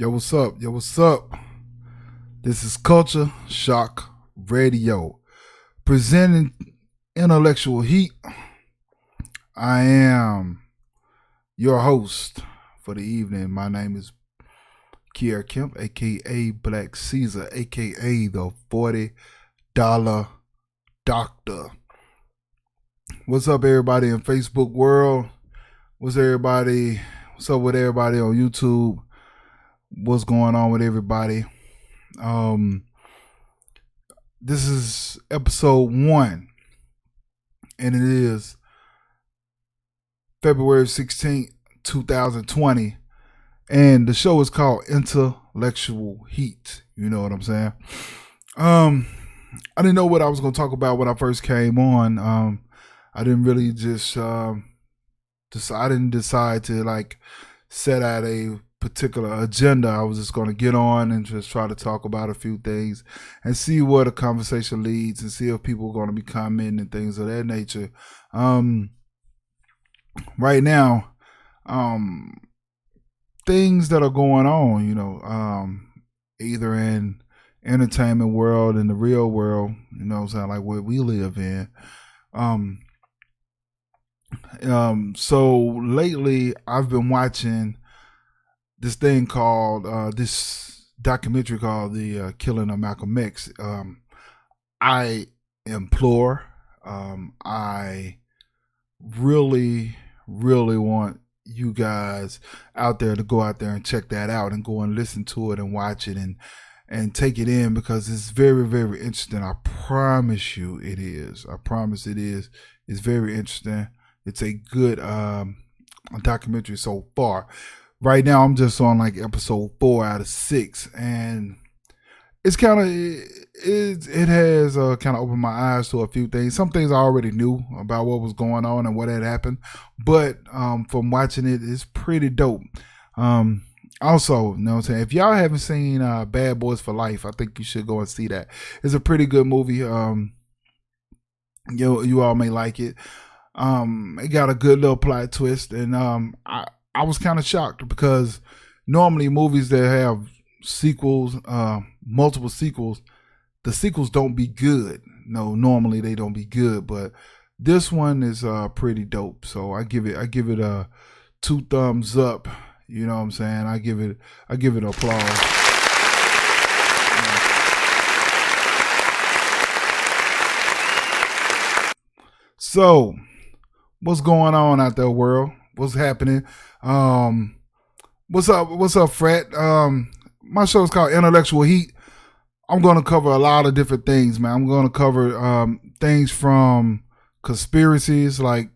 Yo, what's up? Yo, what's up? This is Culture Shock Radio, presenting Intellectual Heat. I am your host for the evening. My name is Kier Kemp, aka Black Caesar, aka the $40 Doctor. What's up, everybody in Facebook world? What's up with everybody on YouTube? What's going on with everybody? This is episode 1, and it is February 16th, 2020, and the show is called Intellectual Heat. You know what I'm saying? I didn't know what I was going to talk about when I first came on. I didn't really I didn't decide to like set out a particular agenda. I was just going to get on and just try to talk about a few things and see where the conversation leads and see if people are going to be commenting and things of that nature. Right now, things that are going on, either in entertainment world and the real world, like what we live in. So lately I've been watching this thing called this documentary called The Killing of Malcolm X. I implore, I really want you guys out there to go out there and check that out and go and listen to it and watch it and take it in, because it's very, very interesting. I promise you it is. I promise it is. It's very interesting. It's a good documentary so far. Right now, I'm just on like episode 4 out of 6, and it's kind of it has kind of opened my eyes to a few things. Some things I already knew about what was going on and what had happened, but from watching it, it's pretty dope. Also, you know what I'm saying, if y'all haven't seen Bad Boys for Life, I think you should go and see that. It's a pretty good movie. You all may like it. It got a good little plot twist, and I was kind of shocked, because normally movies that have sequels, multiple sequels, the sequels don't be good. No, normally they don't be good, but this one is pretty dope. So I give it a 2 thumbs up. You know what I'm saying? I give it applause. So, what's going on out there, world? What's happening? What's up, Fred? My show is called Intellectual Heat. I'm going to cover a lot of different things, man. I'm going to cover things from conspiracies, like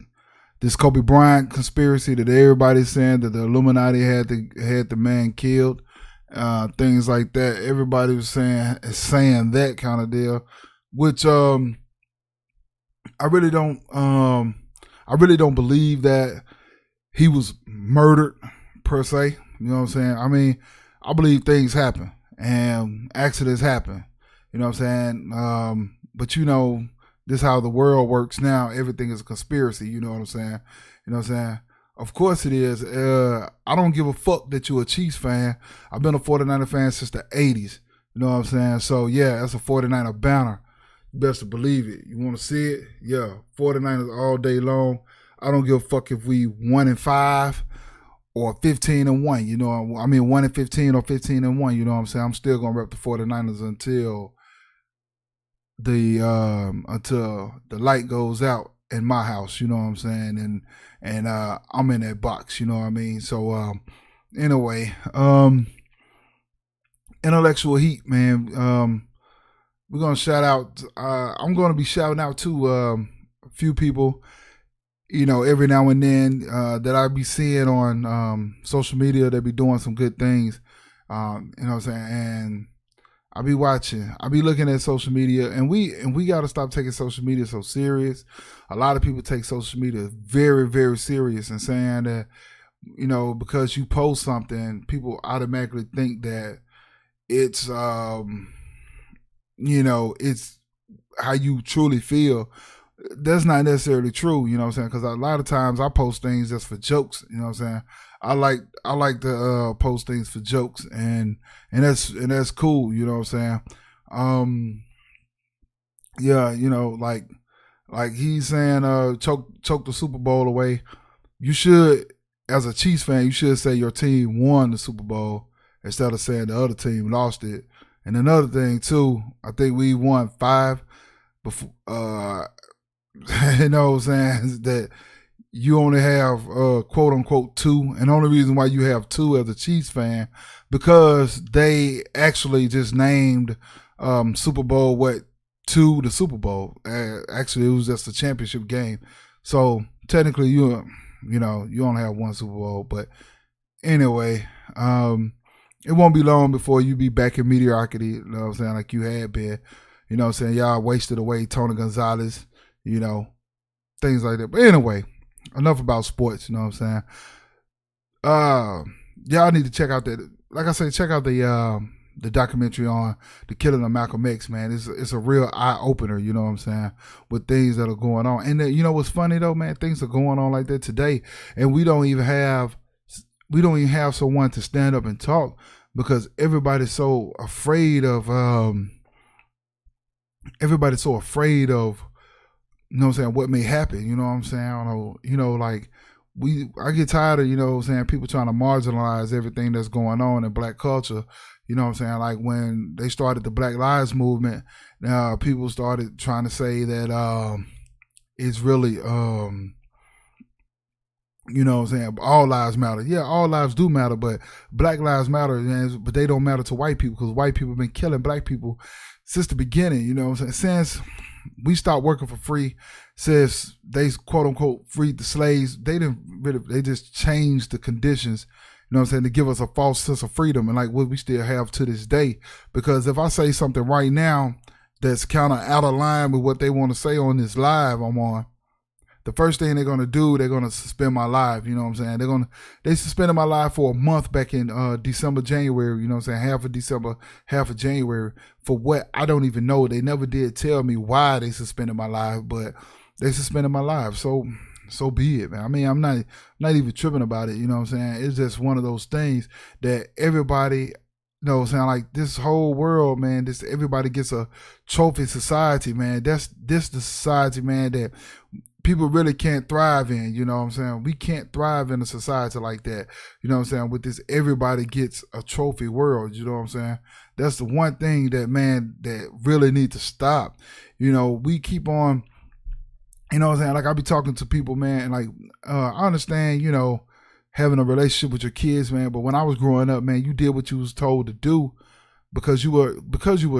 this Kobe Bryant conspiracy that everybody's saying that the Illuminati had the man killed. Things like that. Everybody was saying that kind of deal, which I really don't believe that he was murdered per se. You know what I'm saying? I mean, I believe things happen and accidents happen. You know what I'm saying? But this is how the world works now. Everything is a conspiracy. You know what I'm saying? You know what I'm saying? Of course it is. I don't give a fuck that you're a Chiefs fan. I've been a 49er fan since the 80s. You know what I'm saying? So yeah, that's a 49er banner. You best to believe it. You want to see it? Yeah, 49ers all day long. I don't give a fuck if we 1-5 or 15-1. You know, I mean 1-15 or 15-1. You know what I'm saying? I'm still gonna rep the 49ers until the light goes out in my house. You know what I'm saying? And I'm in that box. You know what I mean? So anyway, Intellectual Heat, man. We're gonna shout out. I'm gonna be shouting out to a few people, every now and then that I be seeing on social media. They be doing some good things. You know what I'm saying? And I be watching. I be looking at social media, and we gotta stop taking social media so serious. A lot of people take social media very, very serious, and saying that because you post something, people automatically think that it's it's how you truly feel. that's not necessarily true, you know what I'm saying? Because a lot of times I post things just for jokes, you know what I'm saying? I like to post things for jokes, and that's cool, you know what I'm saying? Um, yeah, like he's saying, choke the Super Bowl away. You should, as a Chiefs fan, you should say your team won the Super Bowl instead of saying the other team lost it. And another thing too, I think we won five before. You know what I'm saying? That you only have quote unquote two, and the only reason why you have two as a Chiefs fan because they actually just named Super Bowl what to the Super Bowl. Actually, it was just a championship game, so technically you only have one Super Bowl. But anyway, it won't be long before you be back in mediocrity. You know what I'm saying? Like you had been. You know what I'm saying? Y'all wasted away Tony Gonzalez. You know, things like that. But anyway, enough about sports. You know what I'm saying? Y'all need to check out that. Like I said, check out the documentary on the killing of Malcolm X. Man, it's a real eye opener. You know what I'm saying? With things that are going on, and you know what's funny though, man? Things are going on like that today, and we don't even have someone to stand up and talk because everybody's so afraid of you know what I'm saying, what may happen, you know what I'm saying? I don't know, like I get tired of, you know what I'm saying, people trying to marginalize everything that's going on in black culture. You know what I'm saying? Like when they started the Black Lives Movement, people started trying to say that it's really you know what I'm saying, all lives matter. Yeah, all lives do matter, but black lives matter, but they don't matter to white people because white people have been killing black people since the beginning, you know what I'm saying? Since we stopped working for free, since they quote unquote freed the slaves, they just changed the conditions, you know what I'm saying, to give us a false sense of freedom and like what we still have to this day. Because if I say something right now that's kind of out of line with what they want to say on this live I'm on, the first thing they're gonna do, they're gonna suspend my live. You know what I'm saying? They suspended my live for a month back in December, January. You know what I'm saying? Half of December, half of January. For what I don't even know. They never did tell me why they suspended my live, but they suspended my live. So be it, man. I mean, I'm not even tripping about it. You know what I'm saying? It's just one of those things that everybody, you know what I'm saying, like this whole world, man, everybody gets a trophy society, man. That's the society, man, that people really can't thrive in, you know what I'm saying? We can't thrive in a society like that, you know what I'm saying? With this, everybody gets a trophy world, you know what I'm saying? That's the one thing that, man, that really need to stop. You know, we keep on, you know what I'm saying? Like I be talking to people, man, and like, I understand, you know, having a relationship with your kids, man, but when I was growing up, man, you did what you was told to do because you were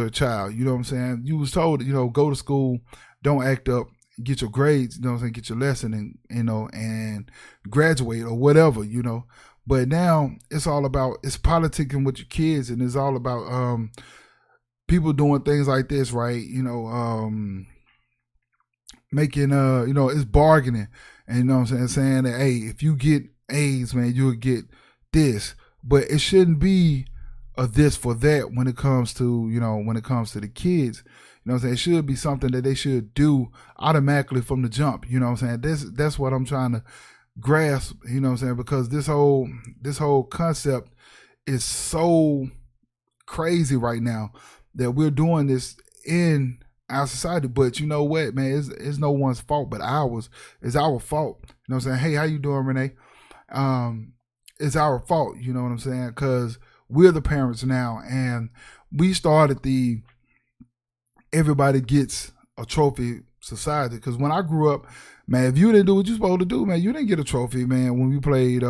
a child, you know what I'm saying? You was told, you know, go to school, don't act up, get your grades, you know what I'm saying, get your lesson and, you know, and graduate or whatever, you know. But now it's politicking with your kids, and it's all about people doing things like this, right? You know, making you know, it's bargaining, and you know what I'm saying that hey, if you get A's, man, you'll get this. But it shouldn't be a this for that when it comes to, you know, when it comes to the kids. You know what I'm saying? It should be something that they should do automatically from the jump. You know what I'm saying? That's what I'm trying to grasp, you know what I'm saying? Because this whole concept is so crazy right now that we're doing this in our society. But you know what, man? It's no one's fault but ours. It's our fault. You know what I'm saying? Hey, how you doing, Renee? It's our fault, you know what I'm saying? Because we're the parents now, and we started the everybody gets a trophy society. Because when I grew up, man, if you didn't do what you're supposed to do, man, you didn't get a trophy, man. When we played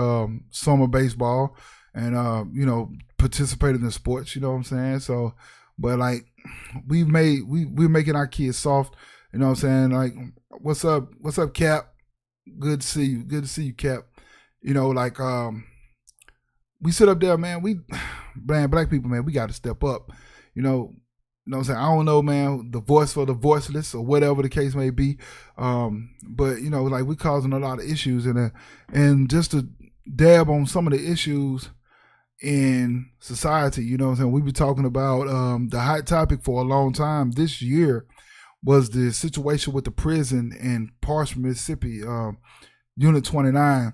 summer baseball and you know, participated in sports, you know what I'm saying? So, but like we're making our kids soft, you know what I'm saying? Like, what's up, Cap? Good to see you, Cap. You know, like we sit up there, man. Man, black people, man, we got to step up. You know what I'm saying? I don't know, man, the voice for the voiceless or whatever the case may be. But, you know, like we causing a lot of issues. And just to dab on some of the issues in society, you know what I'm saying? We've been talking about the hot topic for a long time this year was the situation with the prison in Parchment, Mississippi, Unit 29,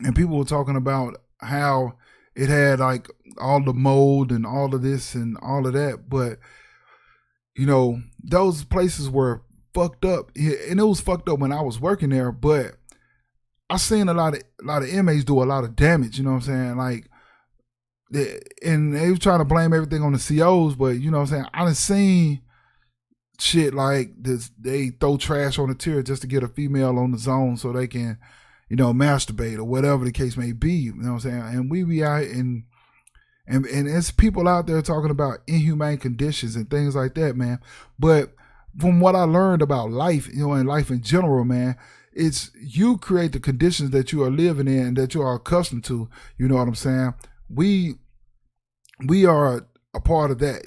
and people were talking about how it had like all the mold and all of this and all of that, but those places were fucked up, and it was fucked up when I was working there. But I seen a lot of inmates do a lot of damage. You know what I'm saying? Like, and they was trying to blame everything on the COs, but you know what I'm saying? I done seen shit like this. They throw trash on the tier just to get a female on the zone so they can, masturbate or whatever the case may be. You know what I'm saying? And we be out and it's people out there talking about inhumane conditions and things like that, man. But from what I learned about life, and life in general, man, it's you create the conditions that you are living in, that you are accustomed to. You know what I'm saying? We are a part of that,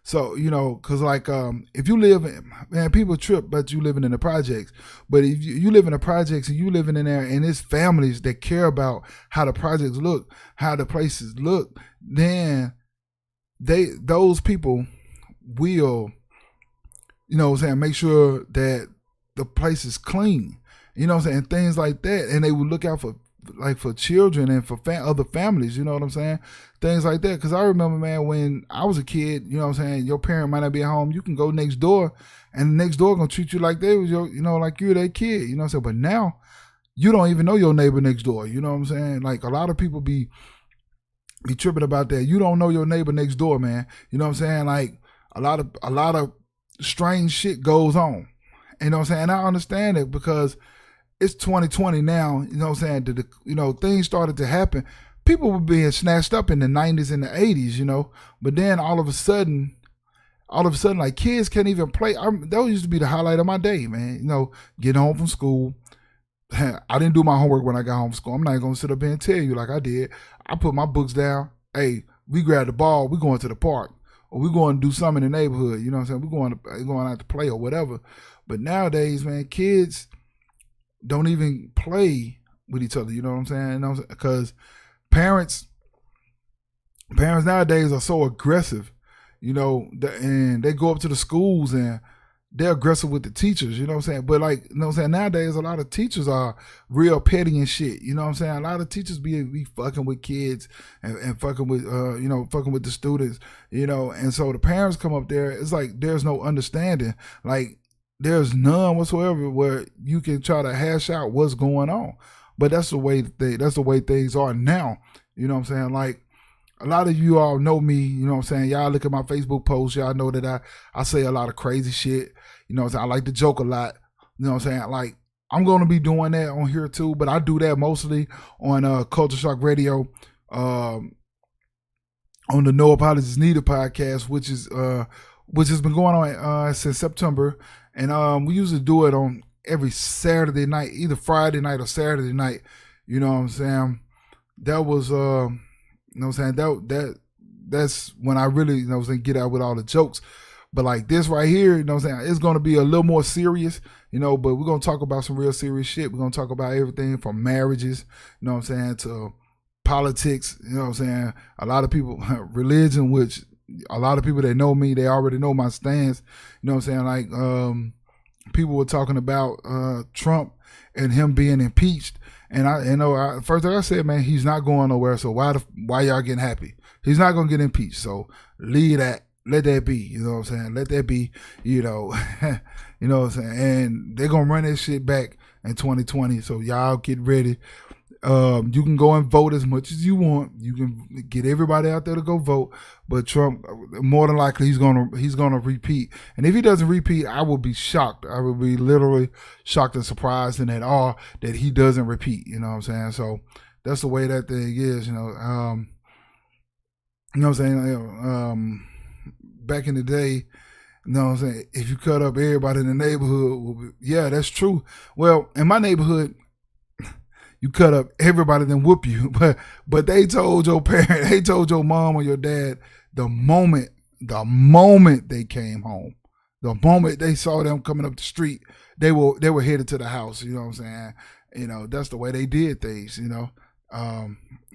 So, because like if you live in, man, people trip, but you living in the projects. But if you live in the projects and you living in there, and it's families that care about how the projects look, how the places look, then those people will, make sure that the place is clean, things like that, and they will look out for children and for other families, you know what I'm saying, things like that. Because I remember, man, when I was a kid, your parent might not be at home, you can go next door, and the next door gonna treat you like they was like you're their kid, what I'm saying. But now you don't even know your neighbor next door, you know what I'm saying. Like, a lot of people be tripping about that. You don't know your neighbor next door, man. You know what I'm saying? Like, a lot of strange shit goes on. You know what I'm saying? And I understand it because it's 2020 now. You know what I'm saying? Things started to happen. People were being snatched up in the 90s and the 80s, but then all of a sudden, like, kids can't even play. That used to be the highlight of my day, man. Getting home from school. I didn't do my homework when I got home from school. I'm not going to sit up here and tell you like I did. I put my books down. Hey, we grab the ball. We going to the park, or we going to do something in the neighborhood. You know what I'm saying? We going out to play or whatever. But nowadays, man, kids don't even play with each other. You know what I'm saying? Because parents nowadays are so aggressive. And they go up to the schools and they're aggressive with the teachers, you know what I'm saying? But, like, nowadays a lot of teachers are real petty and shit, you know what I'm saying? A lot of teachers be fucking with kids and fucking with, fucking with the students, and so the parents come up there, it's like there's no understanding. Like, there's none whatsoever where you can try to hash out what's going on. But that's the way things are now, you know what I'm saying? Like, a lot of you all know me, you know what I'm saying? Y'all look at my Facebook posts, y'all know that I say a lot of crazy shit. You know what I'm saying? I like to joke a lot. You know what I'm saying? Like, I'm going to be doing that on here too, but I do that mostly on Culture Shock Radio, on the No Apologies Needed podcast, which has been going on since September. And we usually do it on every Saturday night, either Friday night or Saturday night. You know what I'm saying? That was you know what I'm saying? That's when I really, get out with all the jokes. But like this right here, you know what I'm saying? It's going to be a little more serious, but we're going to talk about some real serious shit. We're going to talk about everything from marriages, you know what I'm saying, to politics, you know what I'm saying? A lot of people, religion, which a lot of people that know me, they already know my stance, you know what I'm saying? Like, people were talking about Trump and him being impeached. And first thing I said, man, he's not going nowhere. So why y'all getting happy? He's not gonna get impeached. So leave that, let that be. You know what I'm saying? Let that be. You know what I'm saying? And they're gonna run that shit back in 2020. So y'all get ready. You can go and vote as much as you want. You can get everybody out there to go vote, but Trump, more than likely, he's gonna repeat. And if he doesn't repeat, I will be shocked. I will be literally shocked and surprised and at all that he doesn't repeat. You know what I'm saying? So that's the way that thing is. You know what I'm saying? Back in the day, you know what I'm saying? If you cut up everybody in the neighborhood, yeah, that's true. Well, in my neighborhood, you cut up everybody, then whoop you. But they told your parent, they told your mom or your dad the moment they came home, the moment they saw them coming up the street, they were headed to the house. You know what I'm saying? That's the way they did things. And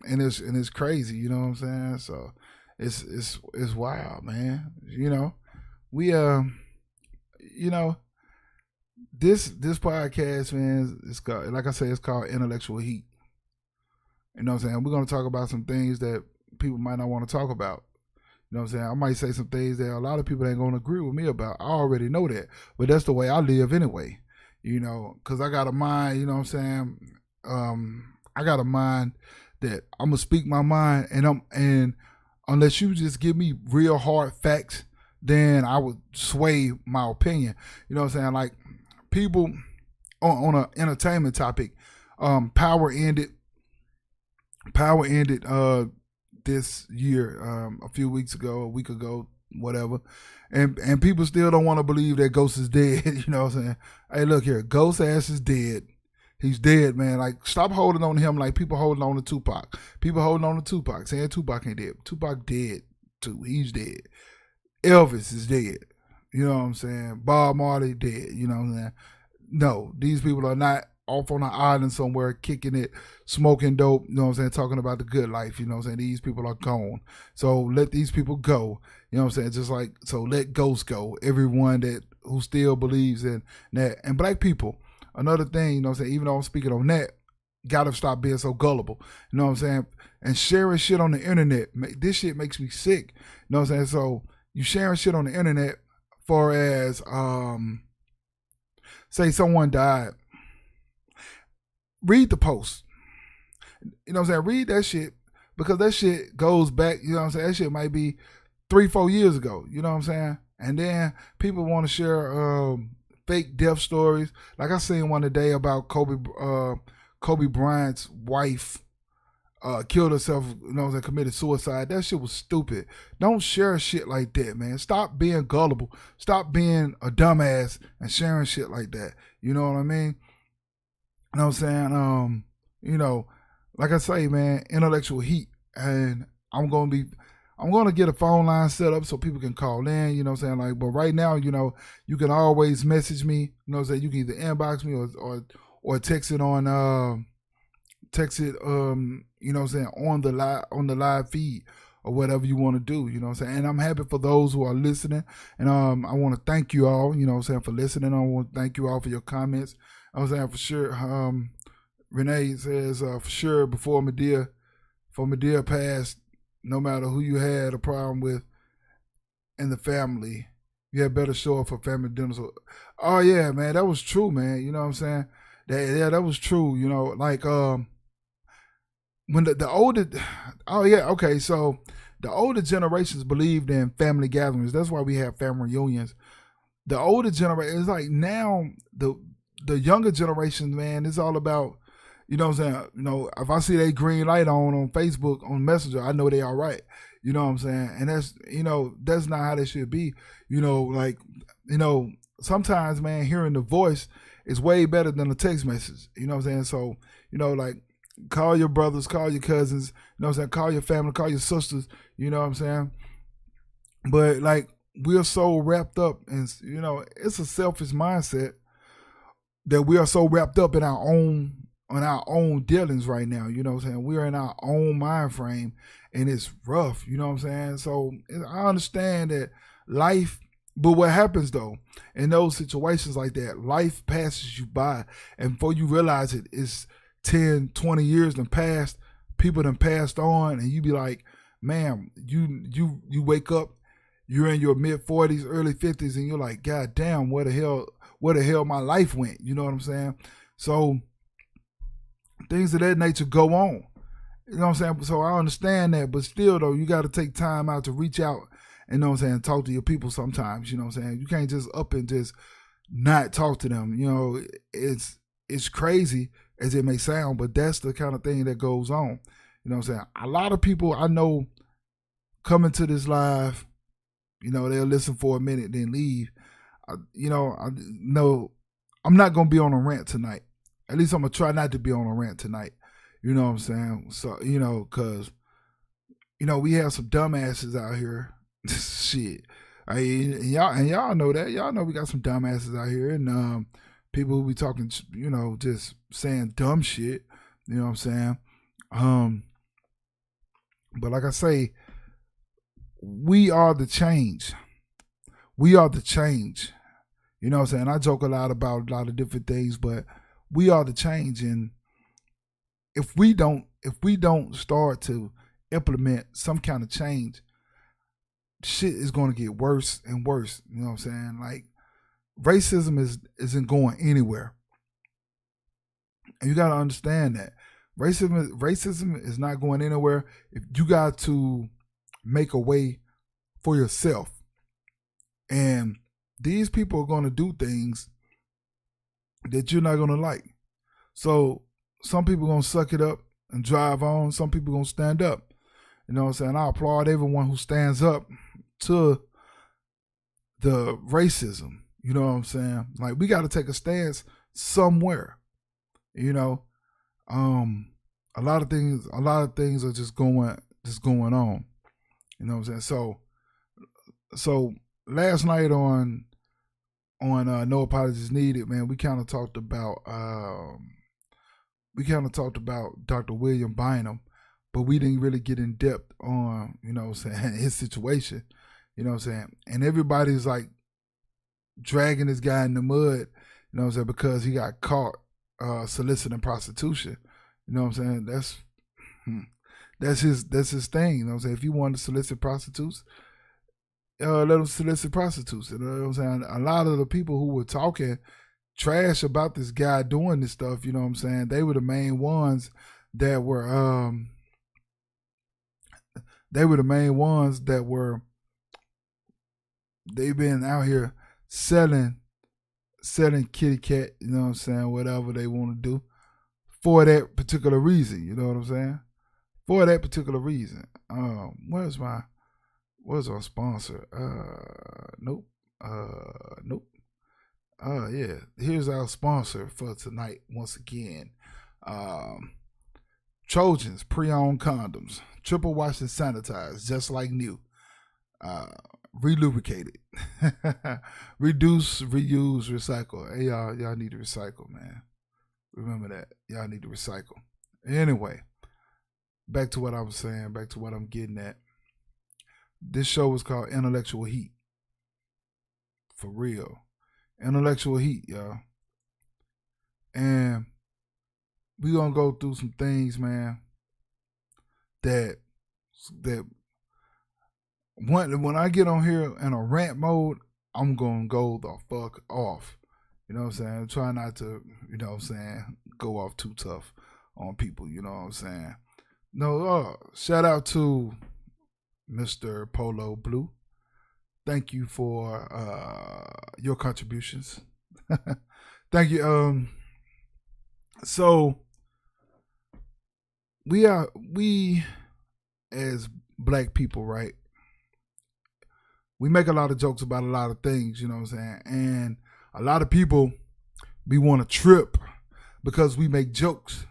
it's crazy. You know what I'm saying? So it's wild, man. We you know, this podcast, man, it's called, like I say, it's called Intellectual Heat. You know what I'm saying? We're gonna talk about some things that people might not want to talk about. You know what I'm saying? I might say some things that a lot of people ain't gonna agree with me about. I already know that, but that's the way I live anyway. You know, cause I got a mind. You know what I'm saying? I got a mind that I'm gonna speak my mind, and unless you just give me real hard facts, then I would sway my opinion. You know what I'm saying? Like people on an entertainment topic, Power ended. Power ended this year, a few weeks ago, a week ago, whatever, and people still don't want to believe that Ghost is dead. You know what I'm saying? Hey, look here, Ghost ass is dead. He's dead, man. Like, stop holding on to him like people holding on to Tupac. People holding on to Tupac, saying Tupac ain't dead. Tupac dead too. He's dead. Elvis is dead. You know what I'm saying? Bob Marley dead. You know what I'm saying? No, these people are not off on an island somewhere kicking it, smoking dope, you know what I'm saying, talking about the good life, you know what I'm saying? These people are gone. So let these people go. You know what I'm saying? Just like, so let ghosts go. Everyone that who still believes in that. And black people, another thing, you know what I'm saying, even though I'm speaking on that, gotta stop being so gullible. You know what I'm saying? And sharing shit on the internet. This shit makes me sick. You know what I'm saying? So you sharing shit on the internet for as say someone died. Read the post. You know what I'm saying? Read that shit, because that shit goes back, you know what I'm saying? That shit might be 3-4 years ago. You know what I'm saying? And then people want to share fake death stories. Like I seen one today about Kobe Bryant's wife killed herself, you know what I'm saying, committed suicide. That shit was stupid. Don't share shit like that, man. Stop being gullible. Stop being a dumbass and sharing shit like that. You know what I mean? You know what I'm saying? You know, like I say, man, intellectual heat. And I'm gonna get a phone line set up so people can call in, you know what I'm saying? Like, but right now, you know, you can always message me, you know what I'm saying? You can either inbox me or text it on you know what I'm saying, on the live feed or whatever you want to do, you know what I'm saying? And I'm happy for those who are listening. And I want to thank you all, you know what I'm saying, for listening. I want to thank you all for your comments. I was saying for sure. Renee says for sure before Medea passed, no matter who you had a problem with in the family, you had better show up for family dinners. Oh yeah, man, that was true, man. You know what I'm saying? That was true. You know, like when the older, oh yeah, okay, so the older generations believed in family gatherings. That's why we have family reunions. The older generation, it's like now the younger generation, man, it's all about, you know what I'm saying? You know, if I see that green light on Facebook, on Messenger, I know they all right. You know what I'm saying? And that's, you know, that's not how they should be. You know, like, you know, sometimes, man, hearing the voice is way better than a text message. You know what I'm saying? So, you know, like, call your brothers, call your cousins, you know what I'm saying? Call your family, call your sisters, you know what I'm saying? But, like, we're so wrapped up, and, you know, it's a selfish mindset that we are so wrapped up in our own dealings right now. You know what I'm saying? We're in our own mind frame, and it's rough. You know what I'm saying? So I understand that life, but what happens though in those situations like that, life passes you by, and before you realize it, it's 10, 20 years done passed, people done passed on, and you be like, man, you wake up, you're in your mid 40s, early 50s, and you're like, God damn, where the hell my life went? You know what I'm saying? So things of that nature go on. You know what I'm saying? So I understand that, but still though, you got to take time out to reach out, and, you know what I'm saying, talk to your people sometimes. You know what I'm saying? You can't just up and just not talk to them. You know, it's crazy as it may sound, but that's the kind of thing that goes on. You know what I'm saying? A lot of people I know coming to this live, you know, they'll listen for a minute, then leave. I know I'm not going to be on a rant tonight. At least I'm going to try not to be on a rant tonight. You know what I'm saying? So, you know, because, you know, we have some dumbasses out here. Shit. And y'all know that. Y'all know we got some dumbasses out here. And people who be talking, you know, just saying dumb shit. You know what I'm saying? But like I say, we are the change. We are the change. You know what I'm saying? I joke a lot about a lot of different things, but we are the change. And if we don't start to implement some kind of change, shit is going to get worse and worse. You know what I'm saying? Like racism isn't going anywhere, and you got to understand that racism is not going anywhere. If you got to make a way for yourself, and these people are going to do things that you're not going to like. So some people going to suck it up and drive on. Some people going to stand up. You know what I'm saying? I applaud everyone who stands up to the racism. You know what I'm saying? Like we got to take a stance somewhere. You know, a lot of things are just going on. You know what I'm saying? So last night on No Apologies Needed, man, we kind of talked about Dr. William Bynum, but we didn't really get in depth on, you know what I'm saying, his situation. You know what I'm saying? And everybody's like dragging this guy in the mud, you know what I'm saying, because he got caught soliciting prostitution. You know what I'm saying? That's his thing. You know what I'm saying? If he wanted to solicit prostitutes, let him solicit prostitutes. You know what I'm saying? A lot of the people who were talking trash about this guy doing this stuff, you know what I'm saying, they were the main ones that were they've been out here selling kitty cat, you know what I'm saying, whatever they want to do for that particular reason, you know what I'm saying? For that particular reason. Where's our sponsor? Nope. Nope. Yeah. Here's our sponsor for tonight once again. Trojans pre-owned condoms, triple washed and sanitized, just like new. Relubricated. Reduce, reuse, recycle. Hey y'all need to recycle, man. Remember that. Y'all need to recycle. Anyway, back to what I was saying, back to what I'm getting at. This show was called Intellectual Heat. For real. Intellectual Heat, y'all. And we gonna go through some things, man, that when I get on here in a rant mode, I'm gonna go the fuck off. You know what I'm saying? Try not to, you know what I'm saying, go off too tough on people, you know what I'm saying? No, shout out to Mr. Polo Blue. Thank you for your contributions. Thank you. So we as black people, right? We make a lot of jokes about a lot of things, you know what I'm saying? And a lot of people, we want to trip because we make jokes.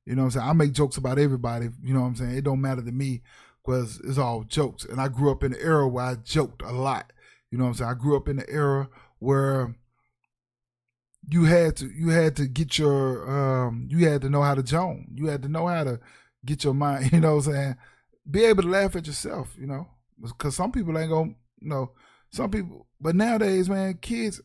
You know what I'm saying? I make jokes about everybody, you know what I'm saying? It don't matter to me because it's all jokes. And I grew up in an era where I joked a lot. You know what I'm saying? I grew up in an era where you had to get your you had to know how to joan. You had to know how to get your mind, you know what I'm saying? Be able to laugh at yourself, you know? Because some people ain't gonna, you know, some people, but nowadays, man, kids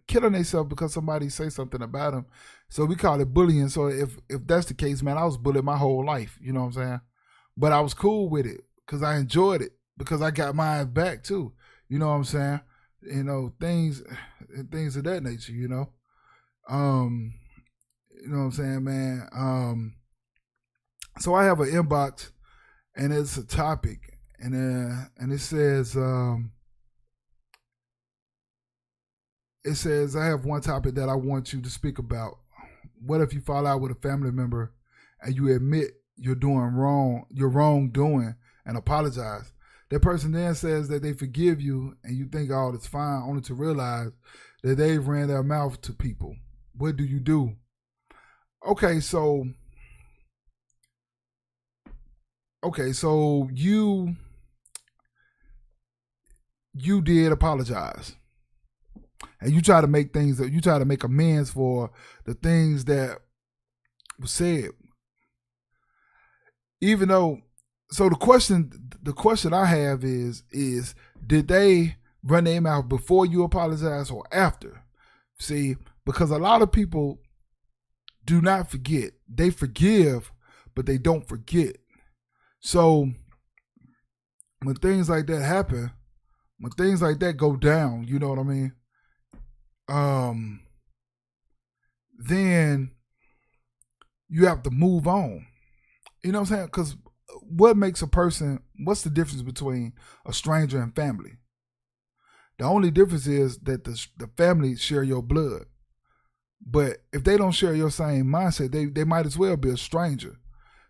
killing themselves because somebody say something about them. So we call it bullying. So if that's the case, man, I was bullied my whole life, you know what I'm saying? But I was cool with it because I enjoyed it because I got mine back too. You know what I'm saying? You know, things of that nature, you know? You know what I'm saying, man? So I have an inbox and it's a topic and it says I have one topic that I want you to speak about. What if you fall out with a family member and you admit you're wrongdoing and apologize? That person then says that they forgive you and you think all is fine, only to realize that they've ran their mouth to people. What do you do? Okay, so you did apologize. And you try to make amends for the things that were said. Even though, so the question I have is did they run their mouth before you apologize or after. See, because a lot of people do not forget. They forgive, but they don't forget. So when things like that happen, when things like that go down, you know what I mean? Then you have to move on. You know what I'm saying? Because what makes a person, what's the difference between a stranger and family? The only difference is that the family share your blood. But if they don't share your same mindset, they might as well be a stranger.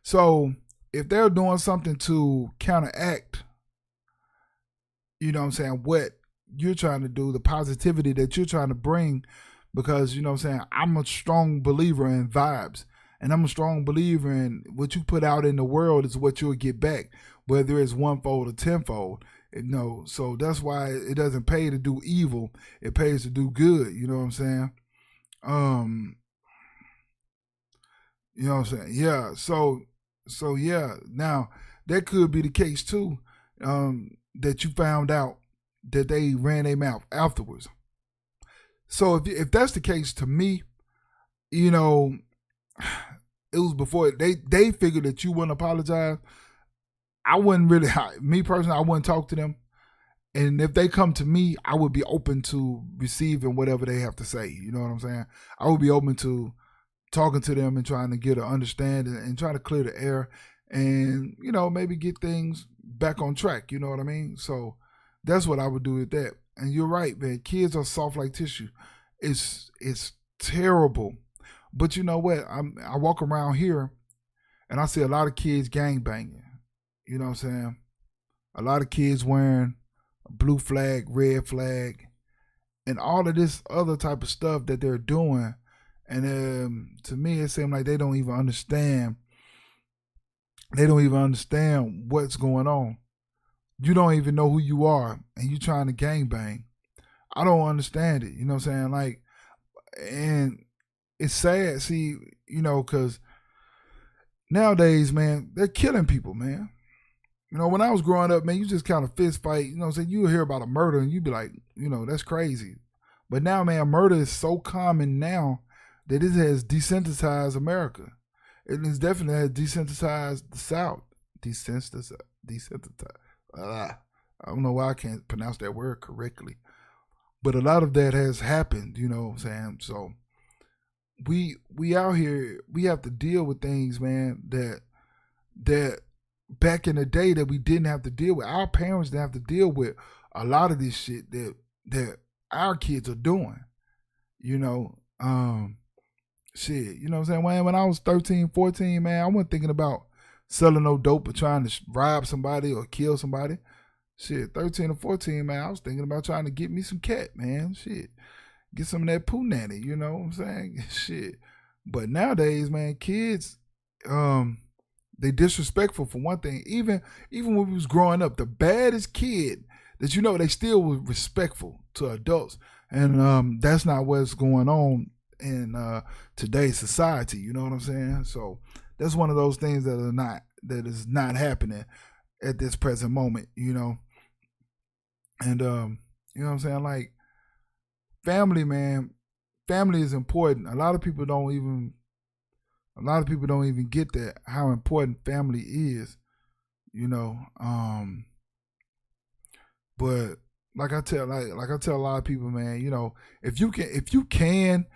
So if they're doing something to counteract, you know what I'm saying, what you're trying to do, the positivity that you're trying to bring, because, you know what I'm saying, I'm a strong believer in vibes. And I'm a strong believer in what you put out in the world is what you'll get back, whether it's onefold or tenfold. You know, so that's why it doesn't pay to do evil. It pays to do good. You know what I'm saying? You know what I'm saying? Yeah. So yeah. Now that could be the case too. That you found out that they ran their mouth afterwards. So if that's the case, to me, you know, it was before they figured that you wouldn't apologize. I wouldn't really, me personally, I wouldn't talk to them. And if they come to me, I would be open to receiving whatever they have to say. You know what I'm saying? I would be open to talking to them and trying to get an understanding and try to clear the air and, you know, maybe get things back on track. You know what I mean? So that's what I would do with that. And you're right, man. Kids are soft like tissue. It's terrible. But you know what? I walk around here and I see a lot of kids gang banging. You know what I'm saying? A lot of kids wearing a blue flag, red flag, and all of this other type of stuff that they're doing. And to me, it seems like they don't even understand. They don't even understand what's going on. You don't even know who you are, and you trying to gang bang. I don't understand it. You know what I'm saying? Like, and it's sad. See, you know, because nowadays, man, they're killing people, man. You know, when I was growing up, man, you just kind of fist fight. You know what I'm saying? You would hear about a murder and you'd be like, you know, that's crazy. But now, man, murder is so common now that it has desensitized America. It has definitely desensitized the South. Desensitized. I don't know why I can't pronounce that word correctly. But a lot of that has happened, you know what I'm saying? So we out here, we have to deal with things, man, that back in the day that we didn't have to deal with. Our parents didn't have to deal with a lot of this shit that our kids are doing. You know, shit. You know what I'm saying? When I was 13, 14, man, I wasn't thinking about selling no dope or trying to rob somebody or kill somebody. Shit, 13 or 14, man, I was thinking about trying to get me some cat, man. Shit. Get some of that poo nanny, you know what I'm saying? Shit. But nowadays, man, kids, they disrespectful for one thing. Even when we was growing up, the baddest kid that you know, they still were respectful to adults. And that's not what's going on in today's society, you know what I'm saying? So that's one of those things that is not happening at this present moment, you know. And you know what I'm saying? Like, family, man, family is important. A lot of people don't even get that, how important family is, you know. But like I tell a lot of people, man, you know, if you can,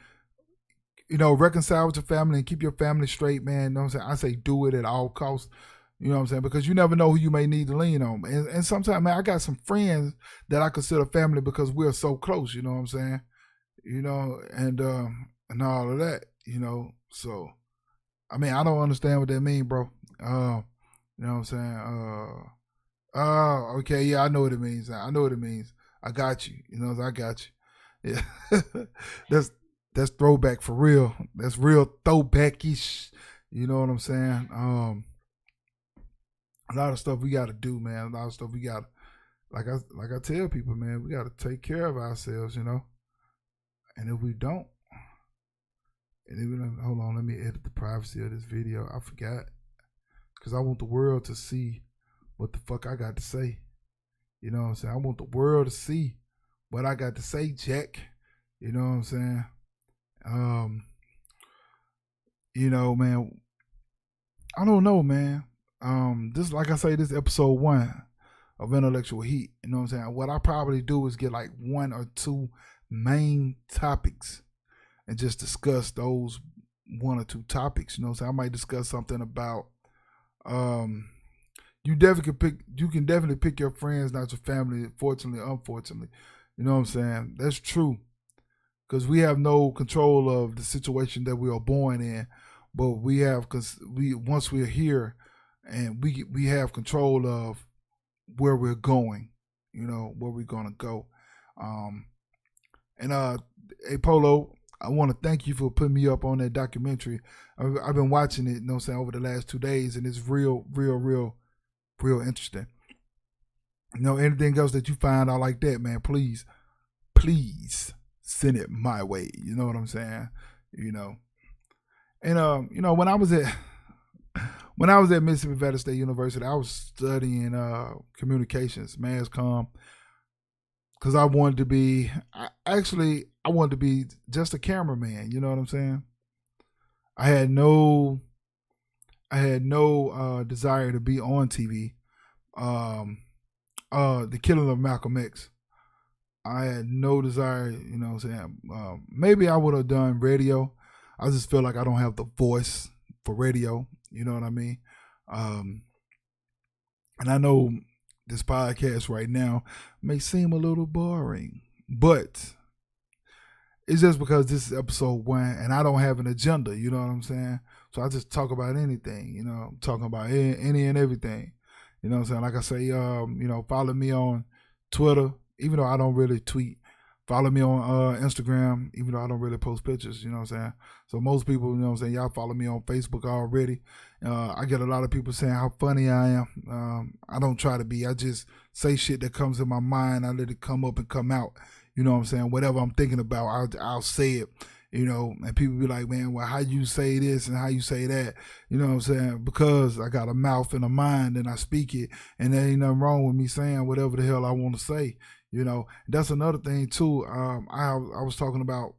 you know, reconcile with your family and keep your family straight, man, you know what I'm saying? I say do it at all costs. You know what I'm saying? Because you never know who you may need to lean on. And sometimes, man, I got some friends that I consider family because we're so close, you know what I'm saying? You know, and all of that, you know. So I mean, I don't understand what that mean, bro. You know what I'm saying? Okay, yeah, I know what it means. I know what it means. I got you. You know, I got you. Yeah. that's throwback for real. That's real throwbackish. You know what I'm saying? A lot of stuff we gotta do, man. A lot of stuff we gotta, like I tell people, man, we gotta take care of ourselves, you know. And if we don't, and even hold on, let me edit the privacy of this video. I forgot, because I want the world to see what the fuck I got to say. You know what I'm saying? I want the world to see what I got to say, Jack. You know what I'm saying? Um, man, I don't know, man. This, like I say, this episode 1 of Intellectual Heat. You know what I'm saying? What I probably do is get like 1 or 2 main topics and just discuss those 1 or 2 topics. You know what I'm saying? I might discuss something about um you can definitely pick your friends, not your family, fortunately, unfortunately. You know what I'm saying? That's true. Because we have no control of the situation that we are born in, but we have, because we once we're here, and we have control of where we're going, where we're gonna go. Um, and hey Polo, I want to thank you for putting me up on that documentary. I've been watching it, over the last 2 days, and it's real, real, real, real interesting. Anything else that you find out like that, man, please, please send it my way. You know what I'm saying? You know. And when I was at Mississippi Valley State University, I was studying communications, mass comm, because I wanted to be. I wanted to be just a cameraman. You know what I'm saying? I had no desire to be on TV. The killing of Malcolm X. I had no desire. You know what I'm saying? Maybe I would have done radio. I just feel like I don't have the voice for radio. You know what I mean? And I know this podcast right now may seem a little boring, but it's just because this is episode 1 and I don't have an agenda. You know what I'm saying? So I just talk about anything. I'm talking about any and everything. You know what I'm saying? Like I say, follow me on Twitter, even though I don't really tweet. Follow me on Instagram, even though I don't really post pictures, you know what I'm saying? So most people, you know what I'm saying, y'all follow me on Facebook already. I get a lot of people saying how funny I am. I don't try to be. I just say shit that comes in my mind. I let it come up and come out. You know what I'm saying? Whatever I'm thinking about, I'll say it. And people be like, man, well, how you say this and how you say that? You know what I'm saying? Because I got a mouth and a mind and I speak it, and there ain't nothing wrong with me saying whatever the hell I want to say. That's another thing too. I was talking about,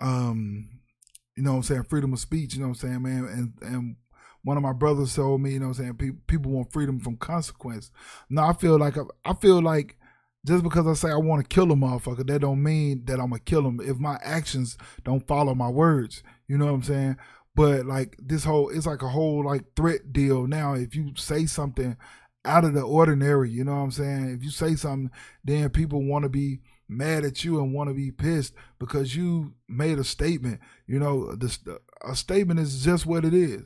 you know what I'm saying, freedom of speech, you know what I'm saying, man. And one of my brothers told me, you know what I'm saying, people want freedom from consequence. No, I feel like just because I say I want to kill a motherfucker, that don't mean that I'm going to kill him if my actions don't follow my words. You know what I'm saying? But like it's like a whole like threat deal now. If you say something out of the ordinary, you know what I'm saying? If you say something, then people want to be mad at you and want to be pissed because you made a statement. A statement is just what it is.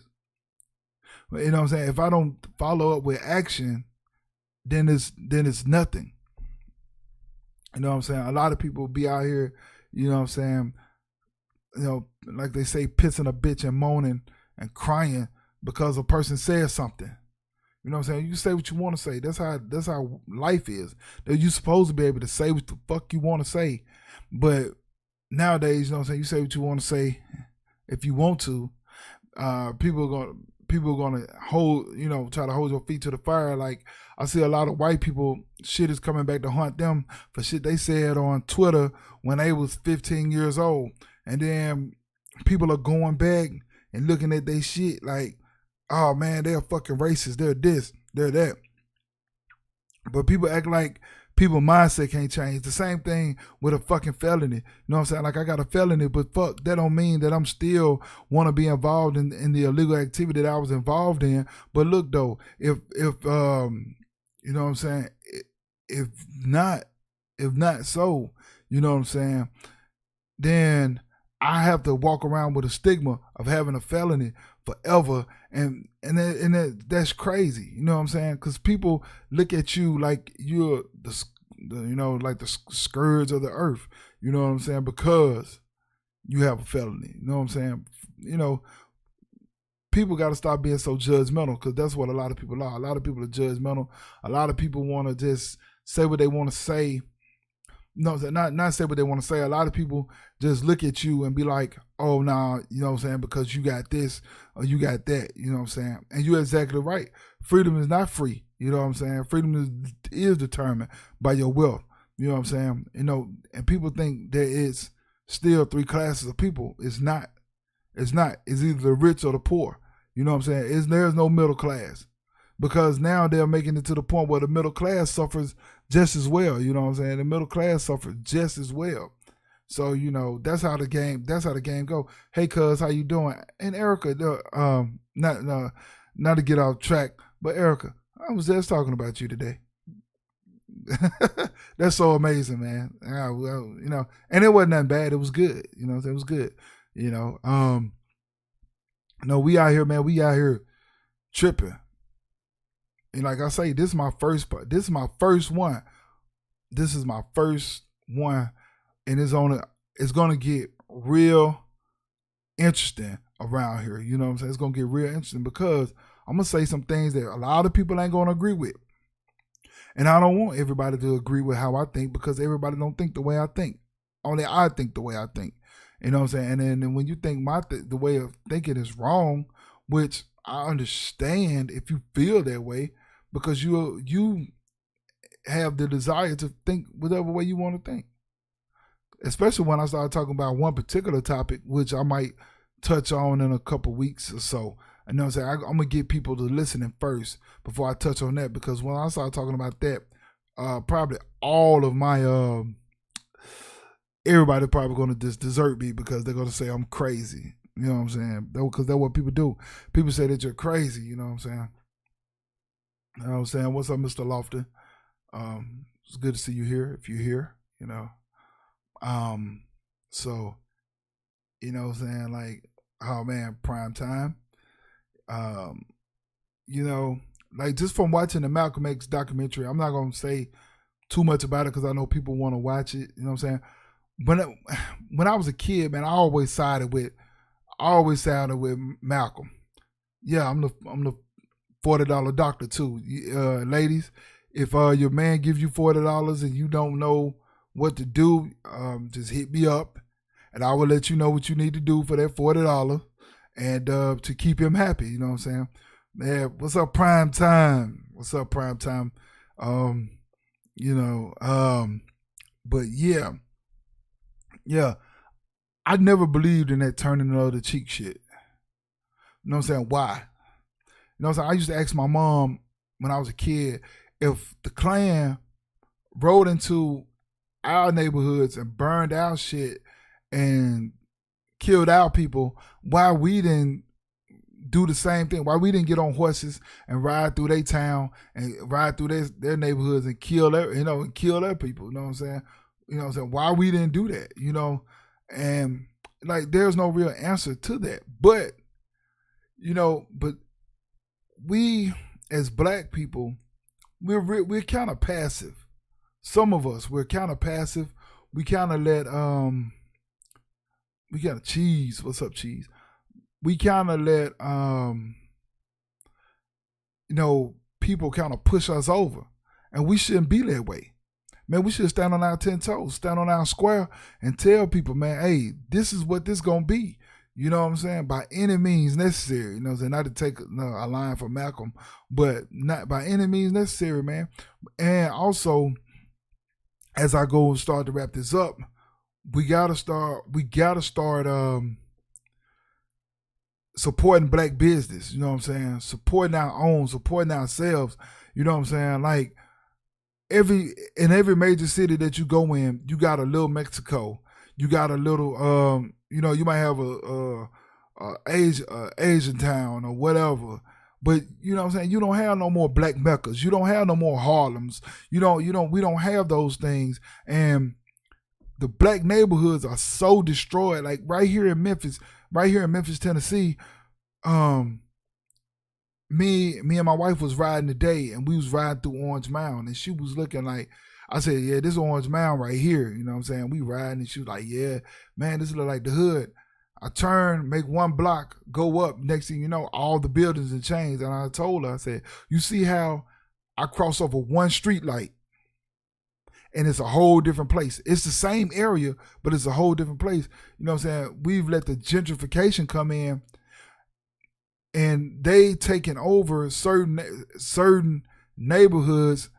You know what I'm saying? If I don't follow up with action, then it's nothing. You know what I'm saying? A lot of people be out here, you know what I'm saying, like they say, pissing a bitch and moaning and crying because a person says something. You know what I'm saying? You say what you want to say. That's how life is. That you supposed to be able to say what the fuck you want to say. But nowadays, you know what I'm saying, you say what you want to say if you want to. People are gonna try to hold your feet to the fire. Like I see a lot of white people, shit is coming back to haunt them for shit they said on Twitter when they was 15 years old. And then people are going back and looking at their shit like, oh man, they're fucking racist, they're this, they're that. But people act like people's mindset can't change. The same thing with a fucking felony. You know what I'm saying? Like I got a felony, but fuck, that don't mean that I'm still want to be involved in the illegal activity that I was involved in. But look though, if you know what I'm saying, if not so, you know what I'm saying, then I have to walk around with a stigma of having a felony forever, and that's crazy. You know what I'm saying? Because people look at you like you're like the scourge of the earth. You know what I'm saying? Because you have a felony. You know what I'm saying? People got to stop being so judgmental, because that's what a lot of people are. A lot of people are judgmental. A lot of people want to just say what they want to say. No, not say what they want to say. A lot of people just look at you and be like, oh, nah, you know what I'm saying, because you got this or you got that, you know what I'm saying? And you're exactly right. Freedom is not free, you know what I'm saying? Freedom is determined by your wealth. You know what I'm saying? And people think there is still three classes of people. It's not. It's not. It's either the rich or the poor. You know what I'm saying? There's no middle class, because now they're making it to the point where the middle class suffers just as well. You know what I'm saying? The middle class suffers just as well. So that's how the game. That's how the game go. Hey, cuz, how you doing? And Erica, not to get off track, but Erica, I was just talking about you today. That's so amazing, man. Well, and it wasn't that bad. It was good. It was good. No, we out here, man. We out here tripping. And like I say, this is my first one. This is my first one, and it's gonna get real interesting around here. You know what I'm saying? It's gonna get real interesting because I'm gonna say some things that a lot of people ain't gonna agree with. And I don't want everybody to agree with how I think, because everybody don't think the way I think. Only I think the way I think. You know what I'm saying? And then when you think the way of thinking is wrong, which I understand if you feel that way, because you have the desire to think whatever way you want to think. Especially when I start talking about one particular topic, which I might touch on in a couple weeks or so. You know what I'm saying? I'm going to get people to listening first before I touch on that, because when I start talking about that, probably all of my, everybody probably going to just desert me, because they're going to say I'm crazy. You know what I'm saying? Because that's what people do. People say that you're crazy. You know what I'm saying? You know what I'm saying? What's up, Mr. Lofton? It's good to see you here, if you're here, So, you know what I'm saying? Like, oh man, prime time. Like just from watching the Malcolm X documentary, I'm not going to say too much about it because I know people want to watch it. You know what I'm saying? But when I was a kid, man, I always sided with Malcolm. Yeah, I'm the $40 doctor too. Ladies, if your man gives you $40 and you don't know what to do, just hit me up, and I will let you know what you need to do for that $40 and to keep him happy. You know what I'm saying? Man, what's up, prime time? What's up, prime time? But yeah, I never believed in that turning the other cheek shit. You know what I'm saying? Why? You know what I'm saying? I used to ask my mom when I was a kid, if the Klan rode into our neighborhoods and burned our shit and killed our people, why we didn't do the same thing? Why we didn't get on horses and ride through their town and ride through their neighborhoods and kill their people? You know what I'm saying? You know what I'm saying? Why we didn't do that? And like there's no real answer to that. But but we as black people, we're kind of passive. Some of us, we're kind of passive. We kind of let we got a cheese. What's up, cheese? We kind of let people kind of push us over, and we shouldn't be that way. Man, we should stand on our 10 toes, stand on our square, and tell people, man, hey, this is what this gonna be. You know what I'm saying? By any means necessary. You know what I'm saying? Not to take a line from Malcolm, but not by any means necessary, man. And also, as I go and start to wrap this up, we gotta start supporting black business. You know what I'm saying? Supporting our own, supporting ourselves. You know what I'm saying? Like in every major city that you go in, you got a little Mexico. You got a little you might have a Asian town or whatever. But you know what I'm saying? You don't have no more black Meccas. You don't have no more Harlems. We don't have those things. And the black neighborhoods are so destroyed. Like right here in Memphis, Tennessee, me and my wife was riding today, and we was riding through Orange Mound, and she was looking like, I said, yeah, this is Orange Mound right here. You know what I'm saying? We riding, and she was like, yeah, man, this look like the hood. I turn, make one block, go up. Next thing you know, all the buildings and chains. And I told her, I said, you see how I cross over one street light and it's a whole different place. It's the same area, but it's a whole different place. You know what I'm saying? We've let the gentrification come in, and they taking over certain neighborhoods,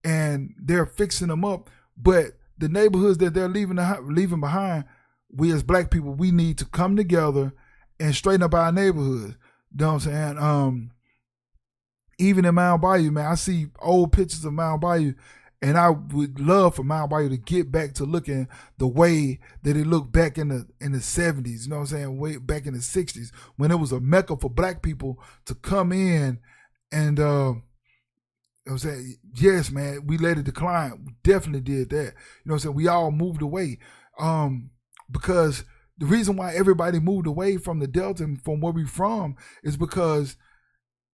and they're fixing them up. But the neighborhoods that they're leaving behind, we as black people, we need to come together and straighten up our neighborhoods. You know what I'm saying? Even in Mound Bayou, man, I see old pictures of Mound Bayou, and I would love for Mound Bayou to get back to looking the way that it looked back in the 70s. You know what I'm saying? Way back in the 60s, when it was a mecca for black people to come in and you know what I'm saying? Yes, man, we let it decline. We definitely did that. You know what I'm saying? We all moved away. Because the reason why everybody moved away from the Delta and from where we from is because